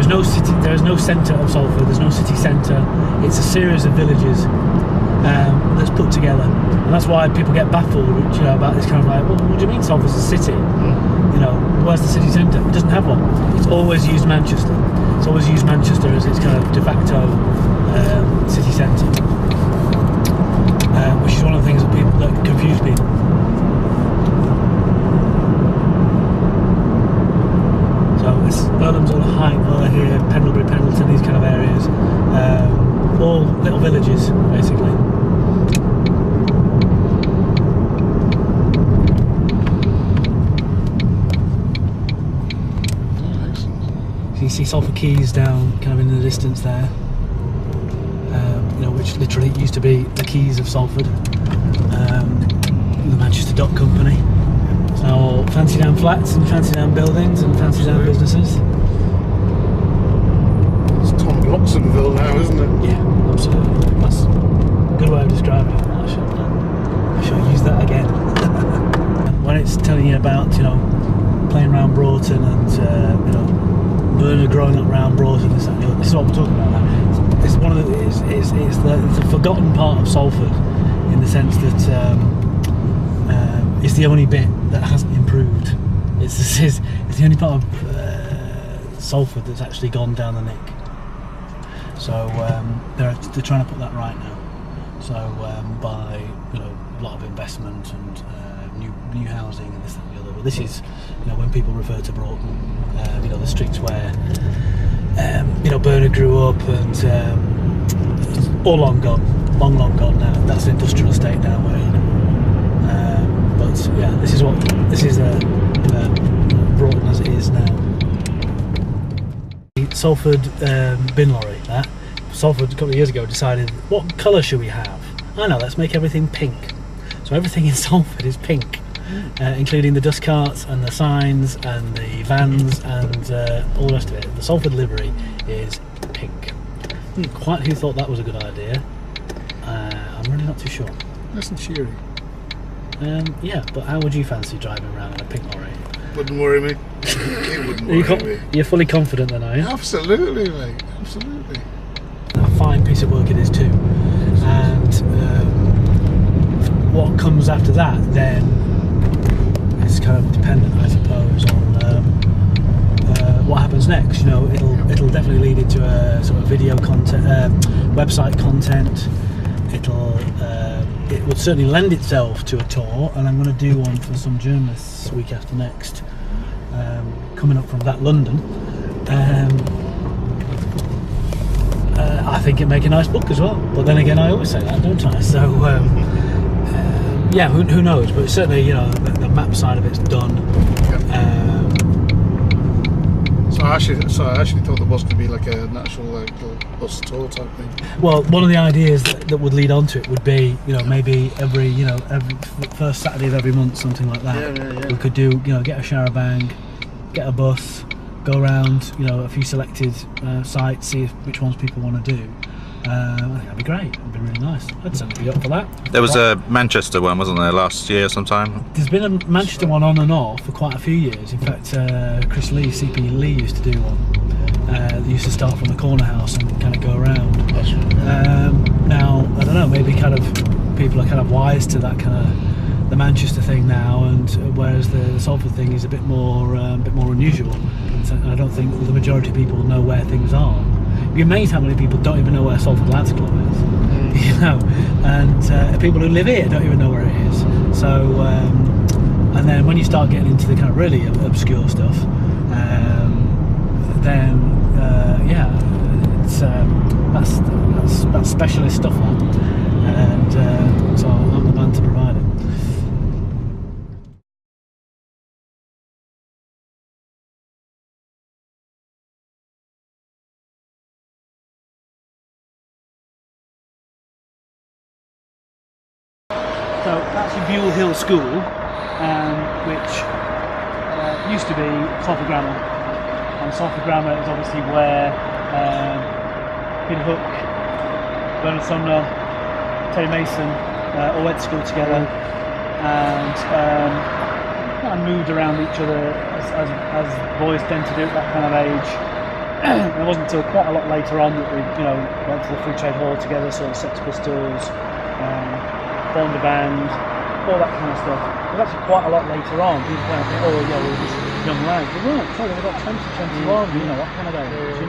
is no city. There is no centre of Salford. There's no city centre. It's a series of villages that's put together, and that's why people get baffled, about this kind of like, well, what do you mean Salford's a city? Where's the city centre? It doesn't have one. It's always used Manchester. It's always used Manchester as its kind of de facto city centre, which is one of the things that confuse people. Earlham's all Highclere here, Pendlebury, Pendleton, these kind of areas, all little villages basically. So you see Salford Quays down kind of in the distance there, which literally used to be the quays of Salford, the Manchester Dock Company. It's now all fancy down flats and fancy down buildings and fancy down businesses. It's Tom Bloxonville now, isn't it? Yeah, absolutely. That's a good way of describing it. I shall use that again. When it's telling you about, playing around Broughton and, Bernard growing up around Broughton, this is what we're talking about now. It's one of it's the forgotten part of Salford, in the sense that it's the only bit that hasn't improved. It's the only part of Salford that's actually gone down the nick. So they're trying to put that right now. So by a lot of investment and new housing and this, that, and the other. But this is when people refer to Broughton, the streets where Bernard grew up, and it's all long gone now. That's an industrial estate now. But yeah, this is Broughton as it is now. Salford bin lorry. Salford a couple of years ago decided, what colour should we have? I know, let's make everything pink. So everything in Salford is pink, including the dust carts and the signs and the vans and all the rest of it. The Salford livery is pink. Quite who thought that was a good idea? I'm really not too sure. Nice and cheery. Yeah, but how would you fancy driving around in a pink lorry? Wouldn't worry me. It wouldn't worry me. You're fully confident then, are you? Absolutely, mate. Absolutely. A fine piece of work it is too. And what comes after that then is kind of dependent, I suppose, on what happens next. It'll definitely lead into a sort of video content, website content. It would certainly lend itself to a tour, and I'm going to do one for some journalists week after next, coming up from that London. I think it'd make a nice book as well, but then again I always say that, don't I? So yeah, who knows, but certainly the map side of it's done. So I actually thought there was going to be like an actual bus tour type thing. Well, one of the ideas that would lead on to it would be, maybe every first Saturday of every month, something like that. Yeah. We could do, get a charabanc, get a bus, go around, a few selected sites, see which ones people want to do. I think that'd be great. It'd be really nice. I'd certainly be up for that. There was a Manchester one, wasn't there, last year sometime? There's been a Manchester one on and off for quite a few years. In fact, Chris Lee, CP Lee, used to do one. They used to start from the corner house and kind of go around. Now, I don't know, maybe kind of people are kind of wise to that kind of the Manchester thing now, and whereas the Salford thing is a bit more unusual. And I don't think the majority of people know where things are. You'd be amazed how many people don't even know where Salford Lads Club is, and people who live here don't even know where it is. So, and then when you start getting into the kind of really obscure stuff, then yeah, it's that's specialist stuff, and so I'm the man to provide it. So that's your Buell Hill School, which used to be Salford Grammar, and Salford Grammar is obviously where Peter Hook, Bernard Sumner, Terry Mason all went to school together, and kind of moved around each other as boys tend to do at that kind of age. it wasn't until quite a lot later on that we, went to the Free Trade Hall together, saw the Sex Pistols, formed a band, all that kind of stuff. It was actually quite a lot later on. People kind of think, oh yeah, we're just young lads. But right, so we've got 20, 21, what kind of age,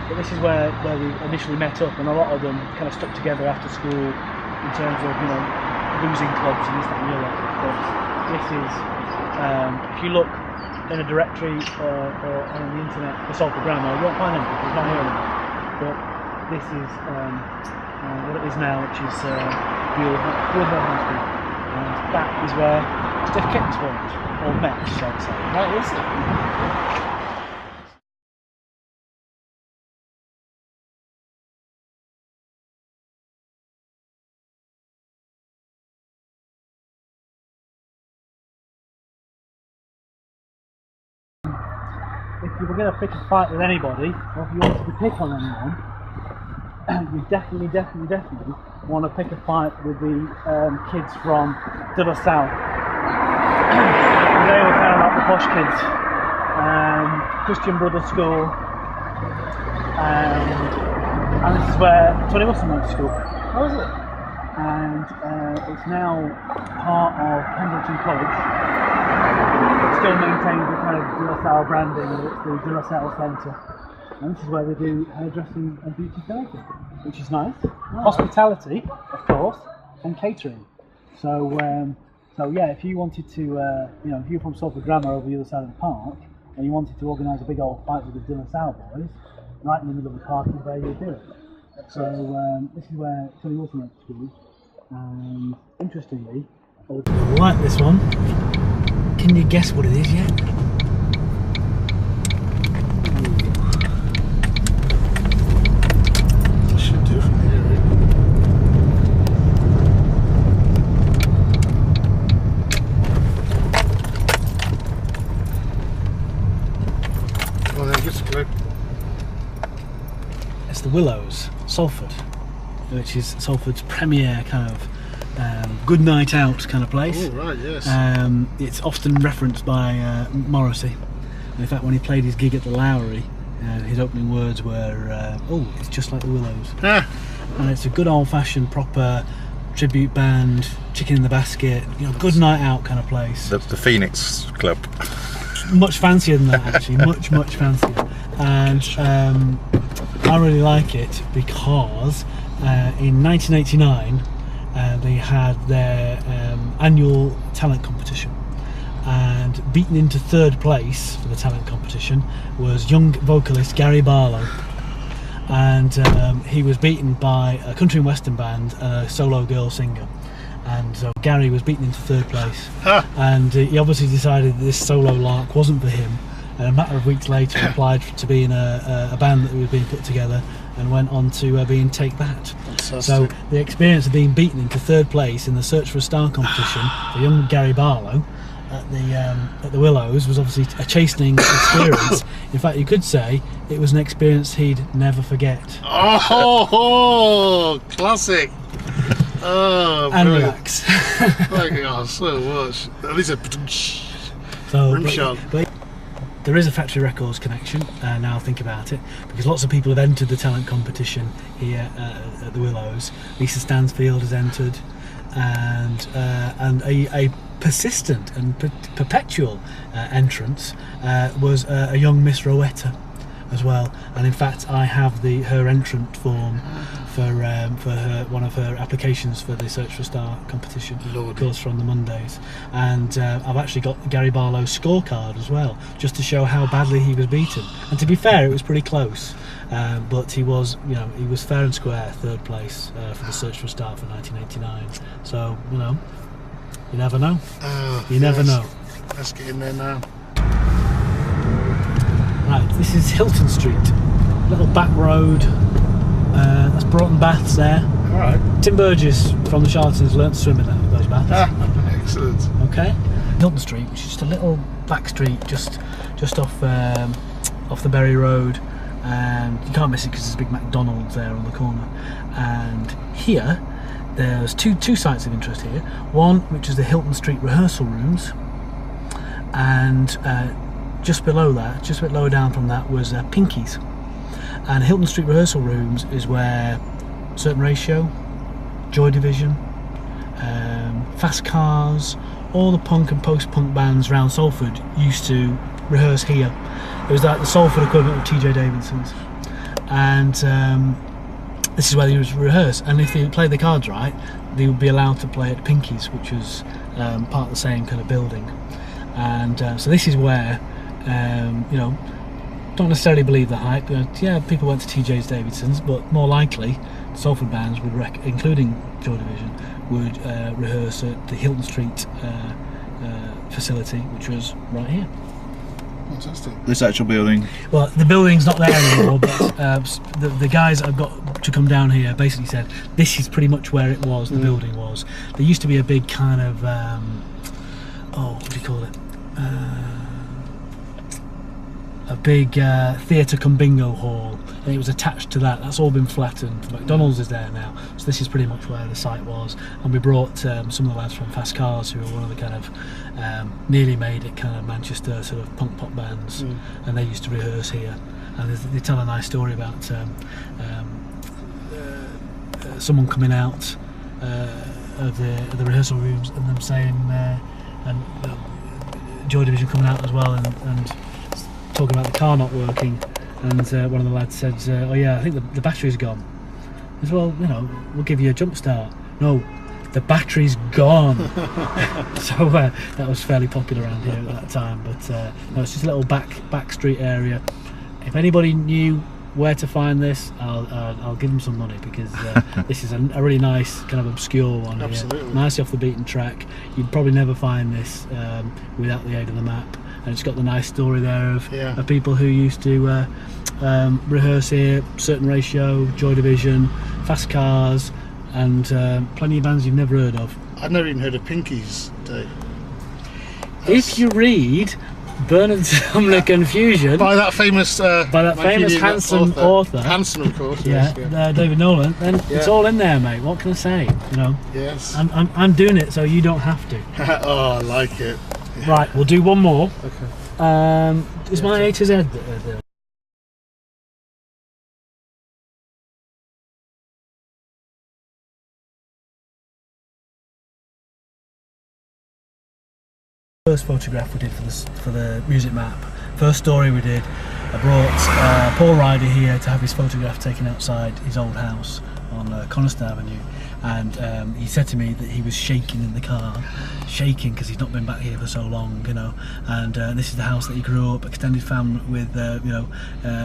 But this is where we initially met up, and a lot of them kind of stuck together after school in terms of, boozing clubs and this, that and the other. But this is, if you look in a directory or on the internet for Salford Grammar, you won't find anything, it's not here anymore. But this is what it is now, which is Buell High School. And that is where Steph Kittens formed, or met, shall I say. Right, is it? If you were going to pick a fight with anybody, or if you wanted to pick on anyone, you definitely want to pick a fight with the kids from De La Salle. They were kind of like the posh kids. Christian Brothers School, and this is where Tony Wilson went to school. How is it? And it's now part of Pendleton College. It still maintains the kind of De La Salle branding, it's the De La Salle Centre. And this is where they do hairdressing and beauty therapy, which is nice. Hospitality, of course, and catering. So yeah, if you wanted to, if you're from Salford Grammar over the other side of the park, and you wanted to organise a big old fight with the De La Salle boys, right in the middle of the park is where you do it. So this is where Tony Wilson went to school. And interestingly, you'll like this one. Can you guess what it is yet? I should do from here, Well, then, give us a clue. It's the Willows, Salford, which is Salford's premier kind of good night out kind of place. Oh, right, yes. It's often referenced by Morrissey. And in fact, when he played his gig at the Lowry, his opening words were, "Oh, it's just like the Willows." And it's a good old-fashioned, proper tribute band, chicken in the basket, good night out kind of place. The Phoenix Club. Much fancier than that, actually. much fancier. And I really like it because in 1989 they had their annual talent competition, and beaten into third place for the talent competition was young vocalist Gary Barlow, and he was beaten by a country and western band, a solo girl singer. And so Gary was beaten into third place, and he obviously decided that this solo lark wasn't for him, and a matter of weeks later applied to be in a band that was being put together, and went on to be in Take That. Fantastic. So the experience of being beaten into third place in the Search for a Star competition for young Gary Barlow at the Willows was obviously a chastening experience. In fact, you could say it was an experience he'd never forget. Oh, classic. Oh, And brilliant. relax. Thank you so much. At least a rim shot. But there is a Factory Records connection, now I think about it, because lots of people have entered the talent competition here at the Willows. Lisa Stansfield has entered, and a persistent and perpetual entrance was a young Miss Rowetta as well. And in fact, I have her entrant form for one of her applications for the Search for a Star competition. Of course, from the Mondays. And I've actually got Gary Barlow's scorecard as well, just to show how badly he was beaten. And to be fair, it was pretty close, but he was fair and square third place for the Search for a Star for 1989. So you never know. You never know. Let's get in there now. Right, this is Hilton Street, little back road. That's Broughton Baths there. All right. Tim Burgess from the Charlatans learnt to swim in those baths. Excellent. Okay. Hilton Street, which is just a little back street, just off the Berry Road, and you can't miss it because there's a big McDonald's there on the corner. And here, there's two sites of interest here. One, which is the Hilton Street rehearsal rooms, and just below that, just a bit lower down from that, was Pinky's. And Hilton Street rehearsal rooms is where Certain Ratio, Joy Division, Fast Cars, all the punk and post-punk bands around Salford used to rehearse here. It was like the Salford equivalent of TJ Davidson's. And this is where they would rehearse. And if they played the cards right, they would be allowed to play at Pinky's, which was part of the same kind of building. And so this is where, you know, don't necessarily believe the hype. Yeah, people went to TJ Davidson's, but more likely, Salford bands would, including Joy Division, would rehearse at the Hilton Street facility, which was right here. Fantastic. This actual building. Well, the building's not there anymore, but the guys that got to come down here basically said this is pretty much where it was. The building was. There used to be a big kind of what do you call it? A big theatre cum bingo hall, and it was attached to that. That's all been flattened. McDonald's is there now, so this is pretty much where the site was. And we brought some of the lads from Fast Cars, who are one of the kind of nearly made it kind of Manchester sort of punk pop bands, and they used to rehearse here. And they tell a nice story about someone coming out of the rehearsal rooms and them saying, and Joy Division coming out as well, and talking about the car not working, and one of the lads said, oh yeah, I think the battery's gone. As well, you know, we'll give you a jump start. No, the battery's gone. So that was fairly popular around here at that time. But no, it's just a little back street area. If anybody knew where to find this, I'll give them some money, because this is a really nice kind of obscure one. Absolutely. Here. Nicely off the beaten track. You'd probably never find this without the aid of the map. And it's got the nice story there of people who used to rehearse here. Certain Ratio, Joy Division, Fast Cars, and plenty of bands you've never heard of. I've never even heard of Pinky's, Dave. If you read Bernard Sumner Confusion by that famous handsome author, Hanson, of course. Yeah, David Nolan, then it's all in there, mate. What can I say? You know. Yes. I'm doing it so you don't have to. Oh, I like it. Yeah. Right, we'll do one more. Okay. Is my A to Z there? First photograph we did for the music map. First story we did, I brought Paul Ryder here to have his photograph taken outside his old house on Coniston Avenue, and he said to me that he was shaking in the car, shaking because he's not been back here for so long, you know. And this is the house that he grew up, extended family with, you know,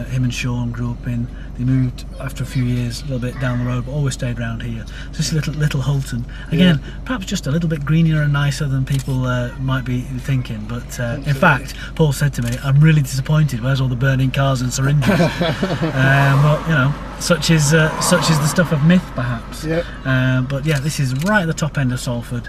him and Sean grew up in. They moved after a few years a little bit down the road, but always stayed around here. So this is little Holton. Again, perhaps just a little bit greenier and nicer than people might be thinking. But in fact, Paul said to me, "I'm really disappointed. Where's all the burning cars and syringes?" Well, you know, such is the stuff of myth, perhaps. Yep. But yeah, this is right at the top end of Salford,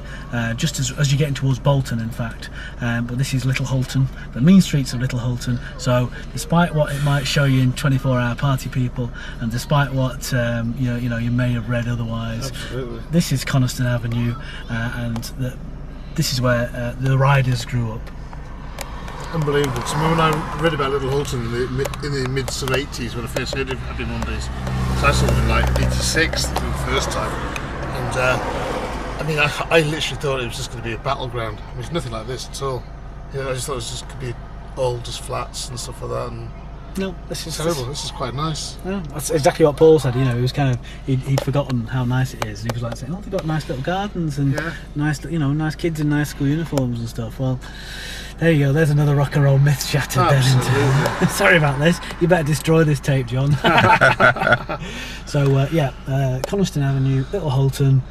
just as you're getting towards Bolton, in fact. But this is Little Holton, the mean streets of Little Holton. So despite what it might show you in 24-hour party people, and despite what you know you may have read otherwise, absolutely, this is Coniston Avenue, and this is where the Riders grew up. Unbelievable. So when I read about Little Holton in the mid sort of 80s, when I first heard of Happy Mondays, so I saw them in like 86 the first time, and I mean I literally thought it was just going to be a battleground. It was nothing like this at all. Yeah, I just thought it was just going to be all just flats and stuff like that. And no, this is terrible. This is quite nice. Yeah, that's exactly what Paul said. You know, he was kind of he'd forgotten how nice it is, and he was like saying, "Oh, they've got nice little gardens and nice, you know, nice kids in nice school uniforms and stuff." Well, there you go. There's another rock and roll myth shattered. Then. Sorry about this. You better destroy this tape, John. So Coniston Avenue, Little Holton,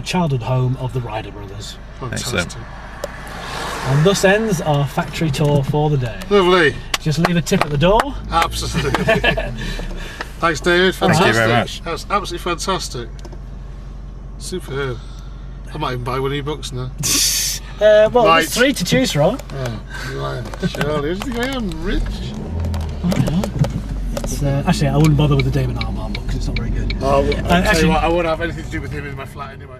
childhood home of the Ryder brothers. Fantastic. Excellent. And thus ends our factory tour for the day. Lovely. Just leave a tip at the door. Absolutely. Thanks, David. Fantastic. Thank you very much. That was absolutely fantastic. Superb. I might even buy one of your books now. Well, there's 3 to choose from. Oh, surely. Do you think I am rich? Actually, I wouldn't bother with the David Nolan book because it's not very good. Oh, I'll tell you what, I won't have anything to do with him in my flat anyway.